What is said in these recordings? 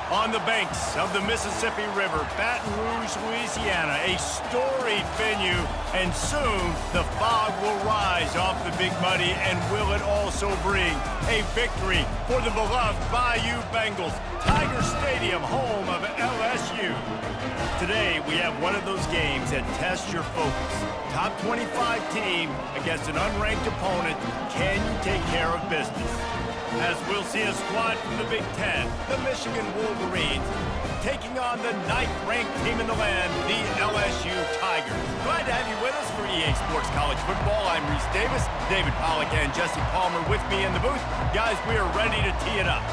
On the banks of the Mississippi River, Baton Rouge, Louisiana, a storied venue, and soon the fog will rise off the Big Muddy, and will it also bring a victory for the beloved Bayou Bengals, Tiger Stadium, home of LSU. Today, we have one of those games that tests your focus. Top 25 team against an unranked opponent. Can you take care of business? As we'll see a squad from the Big Ten, the Michigan Wolverines, taking on the 9th-ranked team in the land, the LSU Tigers. Glad to have you with us for EA Sports College Football. I'm Reese Davis, David Pollack, and Jesse Palmer with me in the booth. Guys, we are ready to tee it up.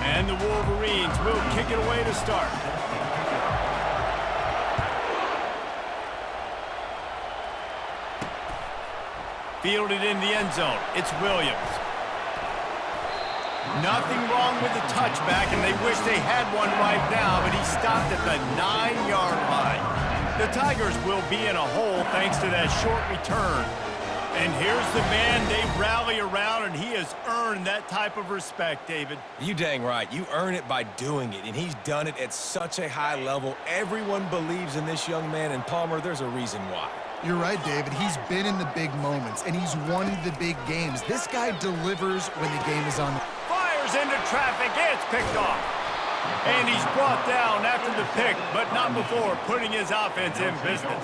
And the Wolverines will kick it away to start. Fielded in the end zone. It's Williams. Nothing wrong with the touchback, and they wish they had one right now, but he stopped at the 9-yard line. The Tigers will be in a hole thanks to that short return. And here's the man they rally around, and he has earned that type of respect, David. You dang right. You earn it by doing it, and he's done it at such a high level. Everyone believes in this young man, and Palmer, there's a reason why. You're right, David. He's been in the big moments, and he's won the big games. This guy delivers when the game is on. Fires into traffic. It's picked off. And he's brought down after the pick, but not before putting his offense in business.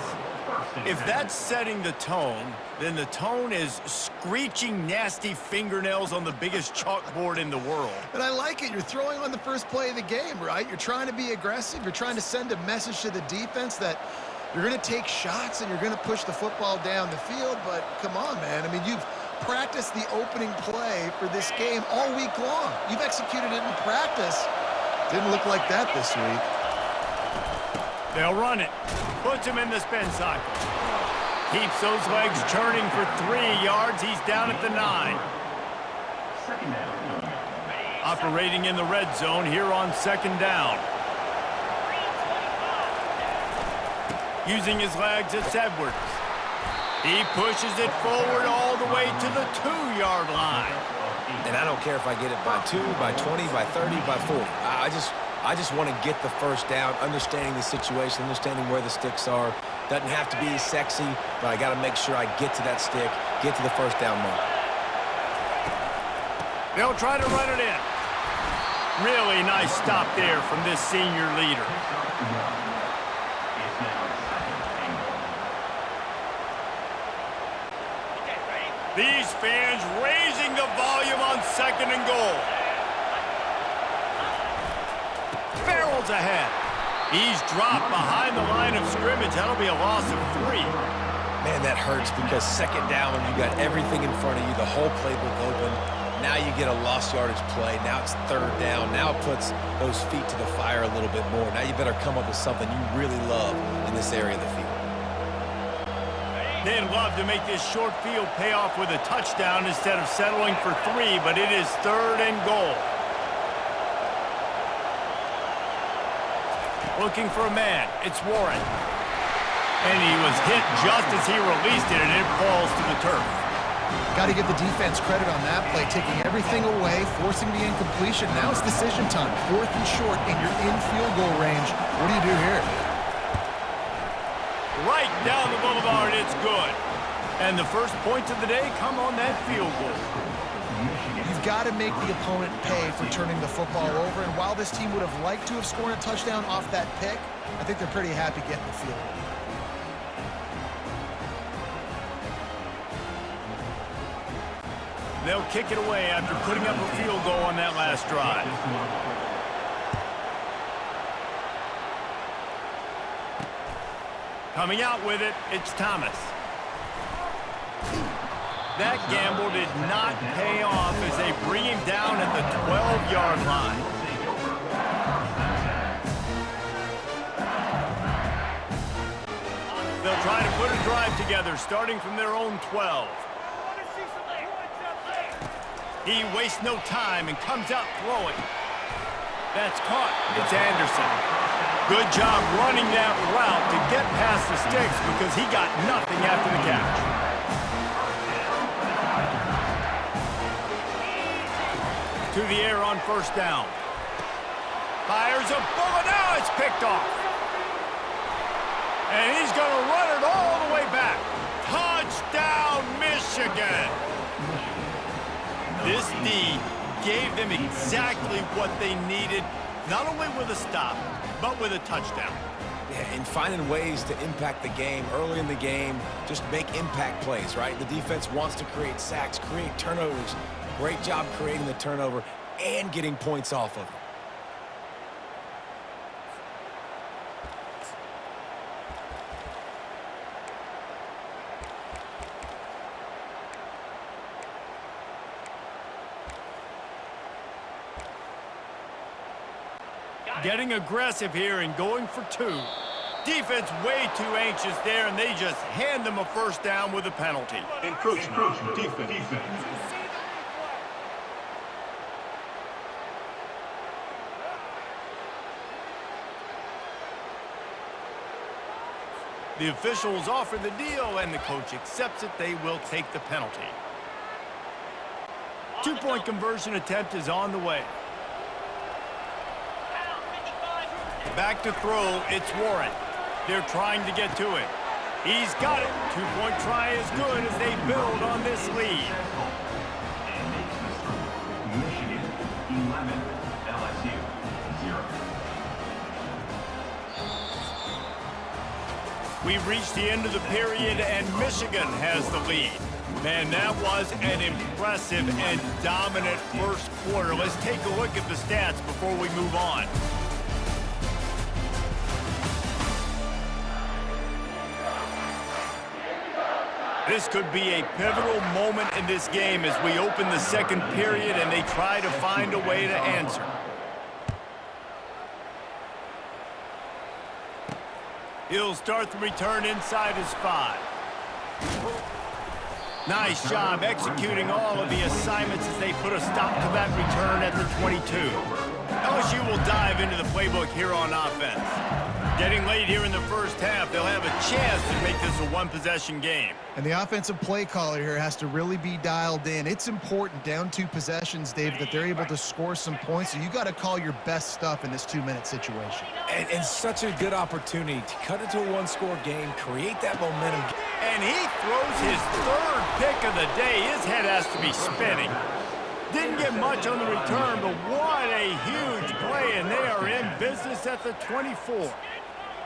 If that's setting the tone, then the tone is screeching nasty fingernails on the biggest chalkboard in the world. And I like it. You're throwing on the first play of the game, right? You're trying to be aggressive. You're trying to send a message to the defense that you're going to take shots and you're going to push the football down the field, but come on, man. I mean, you've practiced the opening play for this game all week long. You've executed it in practice. Didn't look like that this week. They'll run it. Puts him in the spin cycle. Keeps those legs churning for 3 yards. He's down at the 9. Operating in the red zone here on second down. Using his legs, it's Edwards. He pushes it forward all the way to the 2-yard line. And I don't care if I get it by 2, by 20, by 30, by 40. I just want to get the first down, understanding the situation, understanding where the sticks are. Doesn't have to be sexy, but I got to make sure I get to that stick, get to the first down mark. They'll try to run it in. Really nice stop there from this senior leader. These fans raising the volume on 2nd and goal. Barrels ahead. He's dropped behind the line of scrimmage. That'll be a loss of 3. Man, that hurts because second down, you got everything in front of you, the whole playbook open. Now you get a lost yardage play. Now it's 3rd down. Now it puts those feet to the fire a little bit more. Now you better come up with something you really love in this area of the field. They'd love to make this short field pay off with a touchdown instead of settling for 3, but it is 3rd and goal. Looking for a man. It's Warren. And he was hit just as he released it, and it falls to the turf. Got to give the defense credit on that play, taking everything away, forcing the incompletion. Now it's decision time. 4th and short, and you're in field goal range. What do you do here? Right down the boulevard, it's good. And the first points of the day come on that field goal. You've got to make the opponent pay for turning the football over, and while this team would have liked to have scored a touchdown off that pick, I think they're pretty happy getting the field goal. They'll kick it away after putting up a field goal on that last drive. Coming out with it, it's Thomas. That gamble did not pay off as they bring him down at the 12-yard line. They'll try to put a drive together, starting from their own 12. He wastes no time and comes out throwing. That's caught. It's Anderson. Good job running that route to get past the sticks because he got nothing after the catch. to the air on first down. Fires a bullet. Now it's picked off. And he's going to run it all the way back. Touchdown, Michigan. This D gave them exactly what they needed, not only with a stop, but with a touchdown. Yeah, and finding ways to impact the game early in the game, just make impact plays, right? The defense wants to create sacks, create turnovers. Great job creating the turnover and getting points off of it. Getting aggressive here and going for two. Defense way too anxious there, and they just hand them a first down with a penalty. Encroachment. Defense. The officials offer the deal, and the coach accepts it. They will take the penalty. Two-point conversion attempt is on the way. Back to throw, it's Warren. They're trying to get to it. He's got it. Two-point try is good as they build on this lead. Michigan 11, LSU 0. We've reached the end of the period, and Michigan has the lead. Man, that was an impressive and dominant first quarter. Let's take a look at the stats before we move on. This could be a pivotal moment in this game as we open the second period and they try to find a way to answer. He'll start the return inside his 5. Nice job executing all of the assignments as they put a stop to that return at the 22. LSU will dive into the playbook here on offense. Getting late here in the first half, they'll have a chance to make this a one-possession game. And the offensive play caller here has to really be dialed in. It's important down 2 possessions, Dave, that they're able to score some points. So you got to call your best stuff in this 2-minute situation. And such a good opportunity to cut it to a one-score game, create that momentum. And he throws his 3rd pick of the day. His head has to be spinning. Didn't get much on the return, but what a huge play, and they are in business at the 24.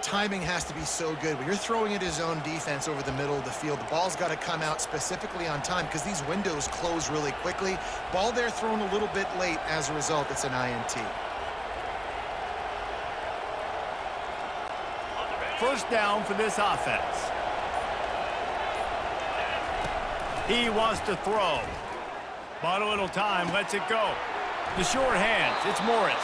Timing has to be so good. When you're throwing at his own defense over the middle of the field, the ball's got to come out specifically on time because these windows close really quickly. Ball there thrown a little bit late. As a result, it's an INT. First down for this offense. He wants to throw. Bought a little time, lets it go. The short hands, it's Morris.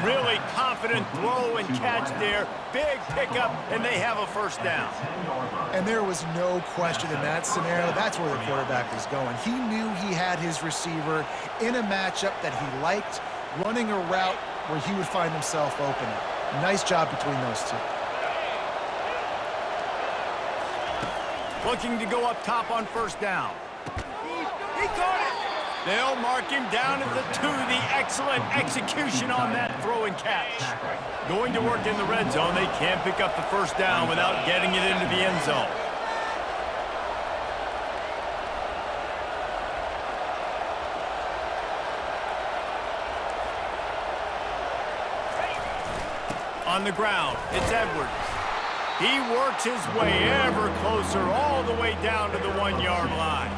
Really confident throw and catch there. Big pickup, and they have a first down. And there was no question in that scenario. That's where the quarterback was going. He knew he had his receiver in a matchup that he liked, running a route where he would find himself open. Nice job between those two. Looking to go up top on first down. He caught it. They'll mark him down at the 2. The excellent execution on that throw and catch. Going to work in the red zone. They can't pick up the first down without getting it into the end zone. On the ground, it's Edwards. He works his way ever closer all the way down to the 1-yard line.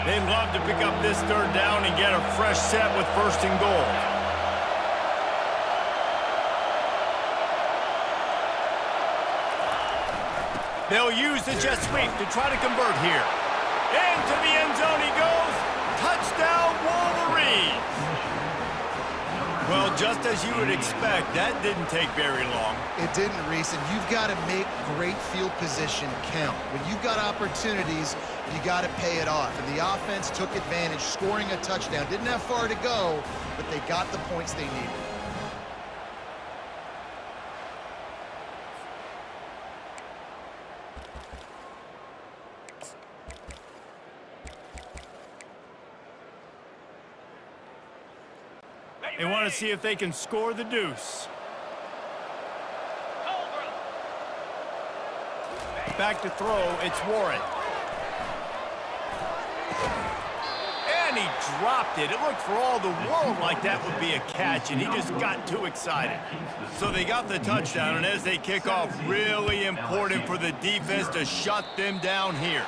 They'd love to pick up this 3rd down and get a fresh set with 1st and goal. They'll use the jet sweep to try to convert here. Into the end zone he goes. Touchdown, Wolverines. Well, just as you would expect, that didn't take very long. It didn't, Reese, and you've got to make great field position count. When you've got opportunities, you got to pay it off. And the offense took advantage, scoring a touchdown. Didn't have far to go, but they got the points they needed. They want to see if they can score the deuce. Back to throw, it's Warren. And he dropped it. It looked for all the world like that would be a catch, and he just got too excited. So they got the touchdown, and as they kick off, really important for the defense to shut them down here.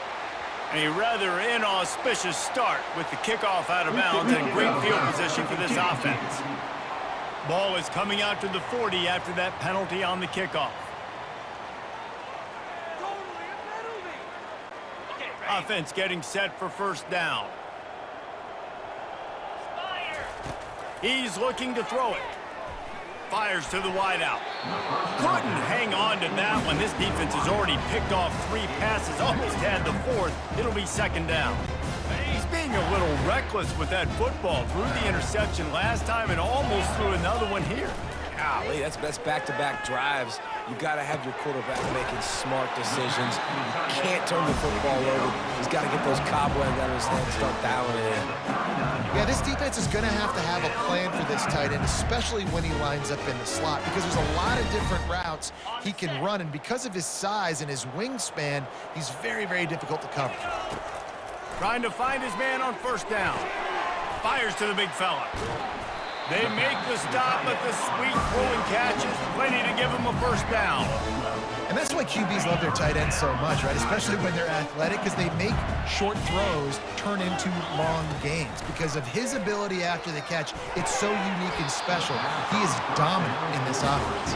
A rather inauspicious start with the kickoff out of bounds and great field position for this offense. Ball is coming out to the 40 after that penalty on the kickoff. Offense getting set for first down. He's looking to throw it. Fires to the wideout. Couldn't hang on to that one. This defense has already picked off 3 passes, almost had the 4th. It'll be second down. He's being a little reckless with that football. Threw the interception last time and almost threw another one here. Golly, that's back-to-back drives. You got to have your quarterback making smart decisions. You can't turn the football over. He's got to get those cobwebs out of his head and start dialing it in. Yeah, this defense is going to have a plan for this tight end, especially when he lines up in the slot, because there's a lot of different routes he can run, and because of his size and his wingspan, he's very, very difficult to cover. Trying to find his man on first down. Fires to the big fella. They make the stop, but the sweet throwing catch is plenty to give him a first down. And that's why QBs love their tight ends so much, right? Especially when they're athletic, because they make short throws turn into long gains. Because of his ability after the catch, it's so unique and special. He is dominant in this offense.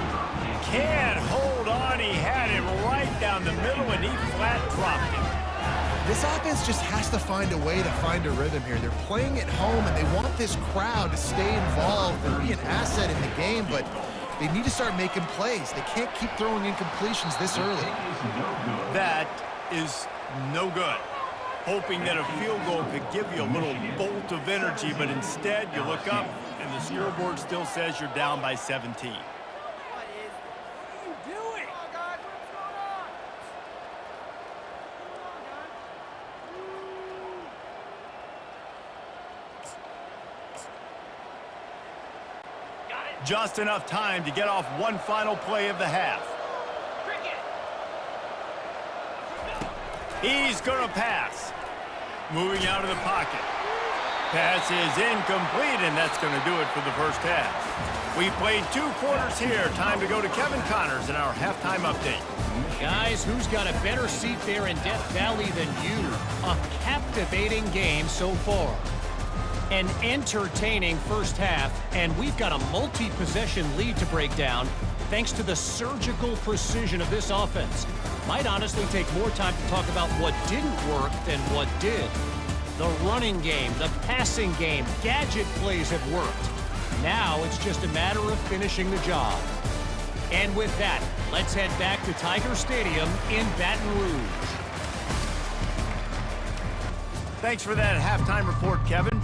Can't hold on. He had him right down the middle, and he flat dropped it. This offense just has to find a way to find a rhythm here. They're playing at home, and they want this crowd to stay involved and be an asset in the game, but they need to start making plays. They can't keep throwing incompletions this early. That is no good. Hoping that a field goal could give you a little bolt of energy, but instead you look up, and the scoreboard still says you're down by 17. Just enough time to get off one final play of the half. He's going to pass. Moving out of the pocket. Pass is incomplete, and that's going to do it for the first half. We've played 2 quarters here. Time to go to Kevin Connors in our halftime update. Guys, who's got a better seat there in Death Valley than you? A captivating game so far. An entertaining first half, and we've got a multi-possession lead to break down thanks to the surgical precision of this offense. Might honestly take more time to talk about what didn't work than what did. The running game, the passing game, gadget plays have worked. Now it's just a matter of finishing the job. And with that, let's head back to Tiger Stadium in Baton Rouge. Thanks for that halftime report, Kevin.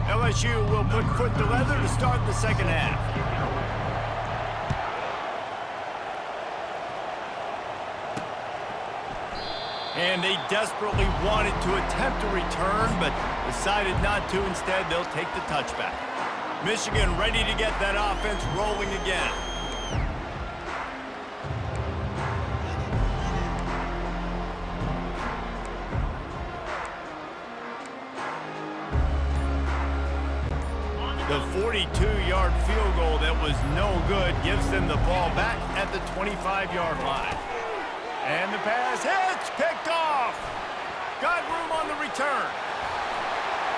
LSU will put foot to leather to start the second half. And they desperately wanted to attempt a return, but decided not to. Instead, they'll take the touchback. Michigan ready to get that offense rolling again. The 42-yard field goal that was no good gives them the ball back at the 25-yard line. And the pass hits, picked off. Got room on the return.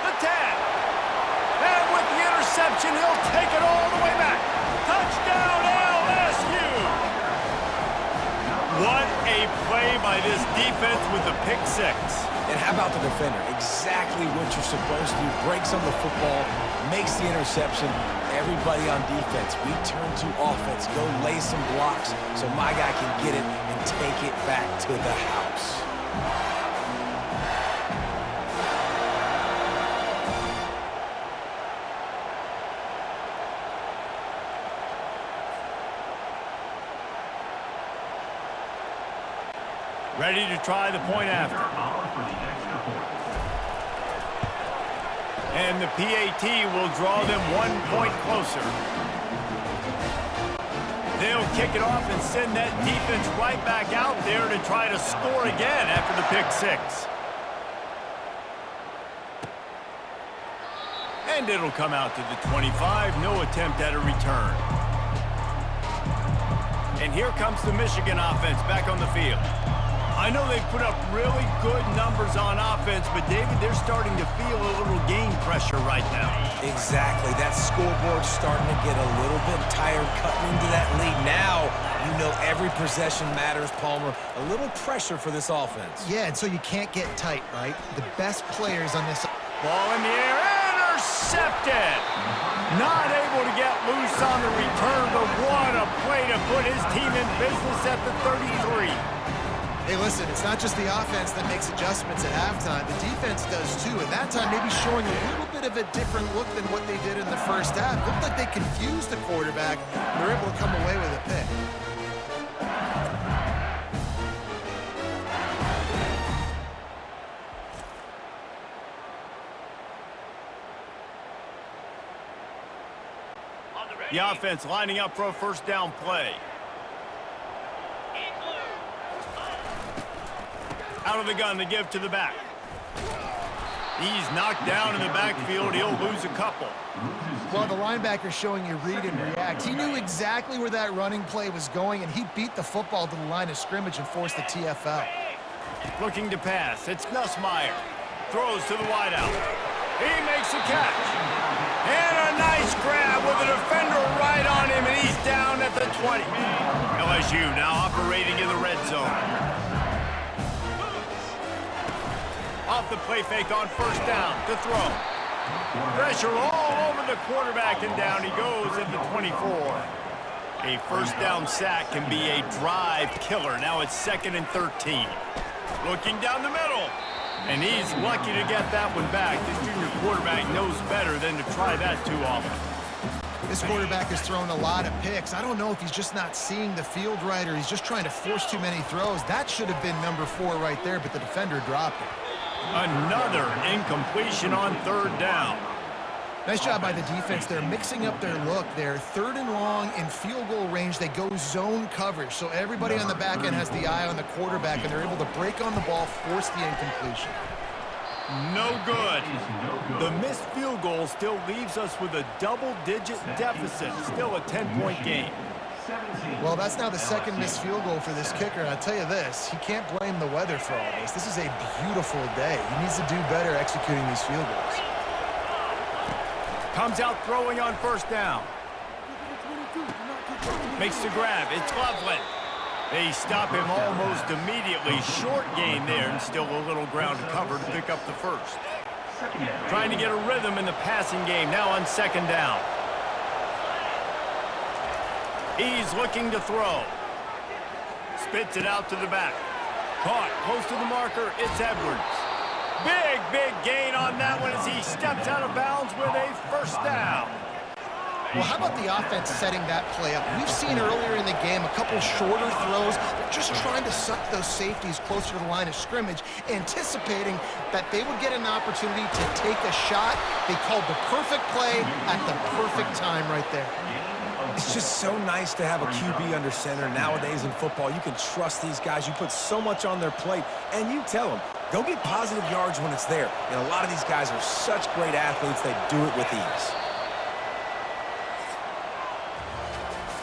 The 10. And with the interception, he'll take it all the way back. Touchdown, LSU. What a play by this defense with the pick 6. And how about the defender? Exactly what you're supposed to do. Breaks on the football, makes the interception. Everybody on defense, we turn to offense. Go lay some blocks so my guy can get it and take it back to the house. Ready to try the point after. And the PAT will draw them 1 point closer. They'll kick it off and send that defense right back out there to try to score again after the pick six. And it'll come out to the 25. No attempt at a return. And here comes the Michigan offense back on the field. I know they've put up really good numbers on offense, but David, they're starting to feel a little game pressure right now. Exactly. That scoreboard's starting to get a little bit tired cutting into that lead. Now, you know every possession matters, Palmer. A little pressure for this offense. Yeah, and so you can't get tight, right? The best players on this... Ball in the air, intercepted! Not able to get loose on the return, but what a play to put his team in business at the 33. Hey, listen, it's not just the offense that makes adjustments at halftime. The defense does too, and that time maybe showing a little bit of a different look than what they did in the first half. Looked like they confused the quarterback, and they're able to come away with a pick. The offense lining up for a first down play. Out of the gun to give to the back. He's knocked down in the backfield. He'll lose a couple. Well, the linebacker's showing you read and react. He knew exactly where that running play was going, and he beat the football to the line of scrimmage and forced the TFL. Looking to pass. It's Nussmeier. Throws to the wideout. He makes a catch. And a nice grab with a defender right on him, and he's down at the 20. LSU now operating in the red zone. Off the play fake on first down to throw. Pressure all over the quarterback, and down he goes at the 24. A first down sack can be a drive killer. Now it's 2nd and 13. Looking down the middle. And he's lucky to get that one back. This junior quarterback knows better than to try that too often. This quarterback has thrown a lot of picks. I don't know if he's just not seeing the field right or he's just trying to force too many throws. That should have been number 4 right there, but the defender dropped it. Another incompletion on 3rd down. Nice job by the defense. They're mixing up their look. They're 3rd and long in field goal range. They go zone coverage. So everybody on the back end has the eye on the quarterback, and they're able to break on the ball, force the incompletion. No good. The missed field goal still leaves us with a double-digit deficit. Still a 10-point game. Well, that's now the 2nd missed field goal for this kicker, and I'll tell you this, he can't blame the weather for all this. This is a beautiful day. He needs to do better executing these field goals. Comes out throwing on first down. Makes the grab. It's Loveland. They stop him almost immediately. Short gain there, and still a little ground to cover to pick up the first. Trying to get a rhythm in the passing game now on 2nd down. He's looking to throw. Spits it out to the back. Caught close to the marker. It's Edwards. Big gain on that one as he steps out of bounds with a first down. Well, how about the offense setting that play up? We've seen earlier in the game a couple shorter throws. They're just trying to suck those safeties closer to the line of scrimmage, anticipating that they would get an opportunity to take a shot. They called the perfect play at the perfect time right there. It's just so nice to have a QB under center. Nowadays in football, you can trust these guys. You put so much on their plate, and you tell them, go get positive yards when it's there. And a lot of these guys are such great athletes, they do it with ease.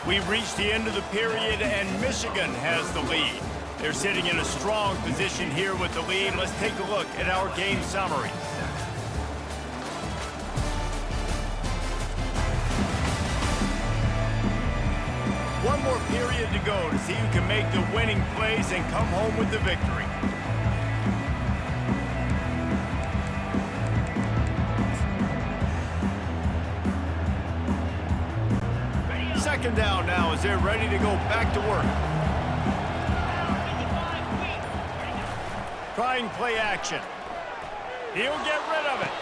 We've reached the end of the period, and Michigan has the lead. They're sitting in a strong position here with the lead. Let's take a look at our game summary. One more period to go to see who can make the winning plays and come home with the victory. Second down now as they're ready to go back to work. Trying play action. He'll get rid of it.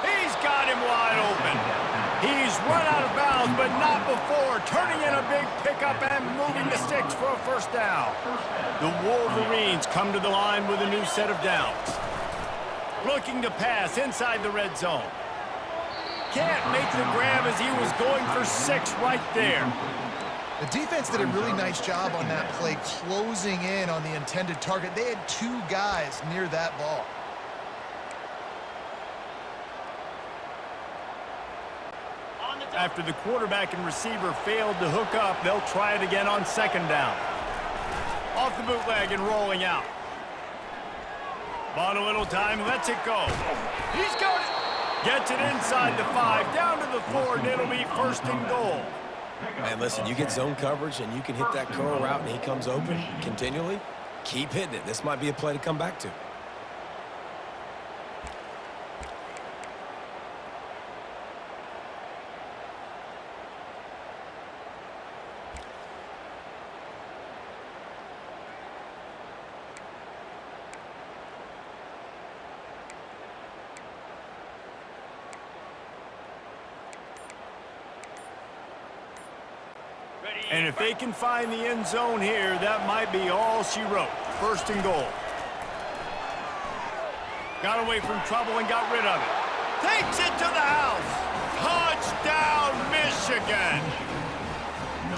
He's got him wide open. He's run out of bounds, but not before. Turning in a big pickup and moving the sticks for a first down. The Wolverines come to the line with a new set of downs. Looking to pass inside the red zone. Can't make the grab as he was going for 6 right there. The defense did a really nice job on that play, closing in on the intended target. They had 2 guys near that ball. After the quarterback and receiver failed to hook up, they'll try it again on 2nd down. Off the bootleg and rolling out. Bought a little time, lets it go. He's got it. Gets it inside the 5, down to the 4, and it'll be 1st and goal. Man, listen, you get zone coverage and you can hit that curl route and he comes open continually. Keep hitting it. This might be a play to come back to. And if they can find the end zone here, that might be all she wrote. 1st and goal. Got away from trouble and got rid of it. Takes it to the house. Touchdown, Michigan.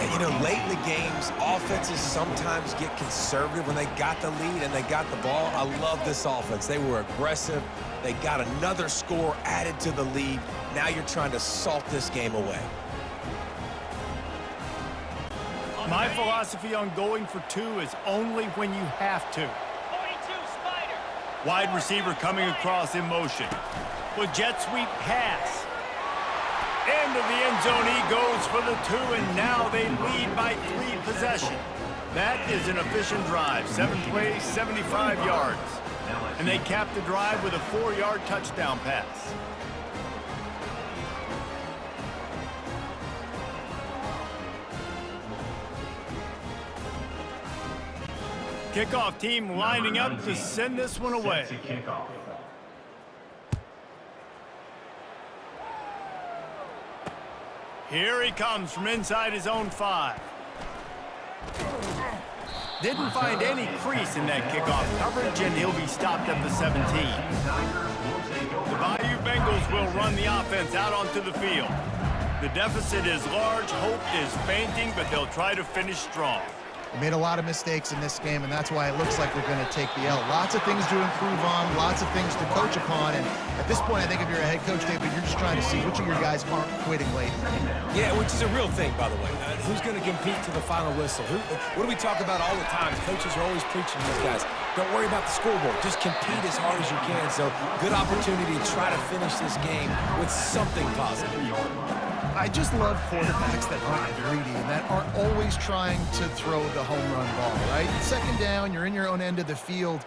And, you know, late in the games, offenses sometimes get conservative when they got the lead and they got the ball. I love this offense. They were aggressive. They got another score added to the lead. Now you're trying to salt this game away. My philosophy on going for 2 is only when you have to. 42 Spider. Wide receiver coming across in motion. With jet sweep pass. Into the end zone he goes for the 2, and now they lead by 3 possessions. That is an efficient drive. 7 plays, 75 yards. And they cap the drive with a 4-yard touchdown pass. Kickoff team lining up to send this one away. Here he comes from inside his own 5. Didn't find any crease in that kickoff coverage, and he'll be stopped at the 17. The Bayou Bengals will run the offense out onto the field. The deficit is large, hope is fainting, but they'll try to finish strong. They made a lot of mistakes in this game, and that's why it looks like they're going to take the L. Lots of things to improve on, lots of things to coach upon, and at this point, I think if you're a head coach, David, you're just trying to see which of your guys aren't quitting late. Yeah, which is a real thing, by the way. Who's going to compete to the final whistle? What do we talk about all the time? Coaches are always preaching to these guys. Don't worry about the scoreboard. Just compete as hard as you can. So, good opportunity to try to finish this game with something positive. I just love quarterbacks that aren't greedy and that aren't always trying to throw the home run ball, right? 2nd down, you're in your own end of the field.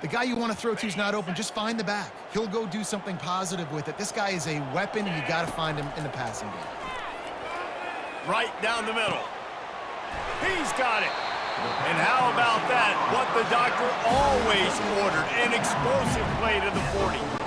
The guy you want to throw to is not open. Just find the back. He'll go do something positive with it. This guy is a weapon, and you got to find him in the passing game. Right down the middle. He's got it. And how about that? What the doctor always ordered, an explosive play to the 40.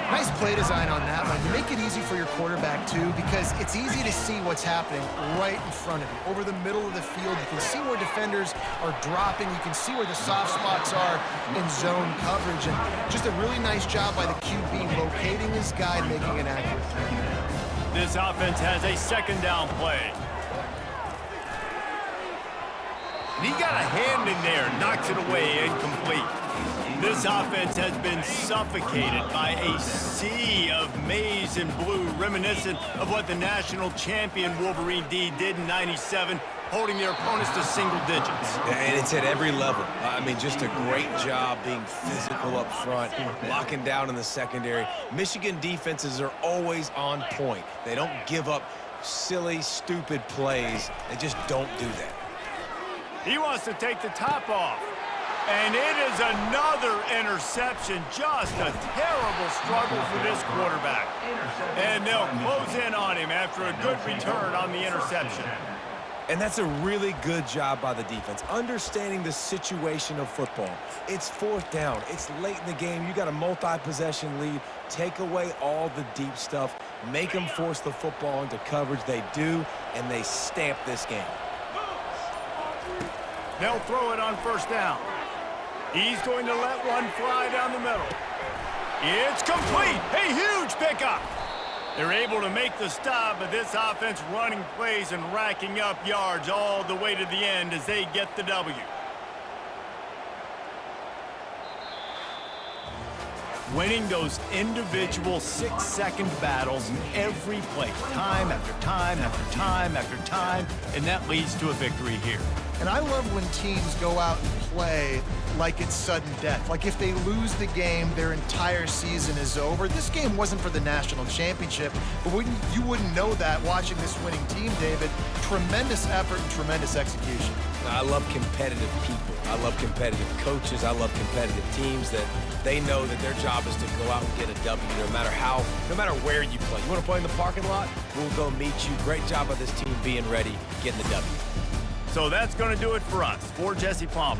Nice play design on that one. You make it easy for your quarterback, too, because it's easy to see what's happening right in front of you. Over the middle of the field, you can see where defenders are dropping. You can see where the soft spots are in zone coverage. And just a really nice job by the QB locating his guy, making an accurate throw. This offense has a 2nd down play. And he got a hand in there, knocks it away, incomplete. This offense has been suffocated by a sea of maize and blue, reminiscent of what the national champion Wolverine D did in '97, holding their opponents to single digits. And it's at every level. I mean, just a great job being physical up front, locking down in the secondary. Michigan defenses are always on point. They don't give up silly, stupid plays. They just don't do that. He wants to take the top off. And it is another interception. Just a terrible struggle for this quarterback. And they'll close in on him after a good return on the interception. And that's a really good job by the defense, understanding the situation of football. It's 4th down. It's late in the game. You got a multi-possession lead. Take away all the deep stuff. Make them force the football into coverage. They do, and they stamp this game. They'll throw it on 1st down. He's going to let one fly down the middle. It's complete. A huge pickup. They're able to make the stop, but this offense running plays and racking up yards all the way to the end as they get the W. Winning those individual 6-second battles in every play, time after time after time after time, and that leads to a victory here. And I love when teams go out and play like it's sudden death. Like if they lose the game, their entire season is over. This game wasn't for the national championship, but you wouldn't know that watching this winning team, David. Tremendous effort and tremendous execution. I love competitive people. I love competitive coaches. I love competitive teams that they know that their job is to go out and get a W no matter where you play. You want to play in the parking lot? We'll go meet you. Great job of this team being ready, getting the W. So that's going to do it for us. For Jesse Palmer,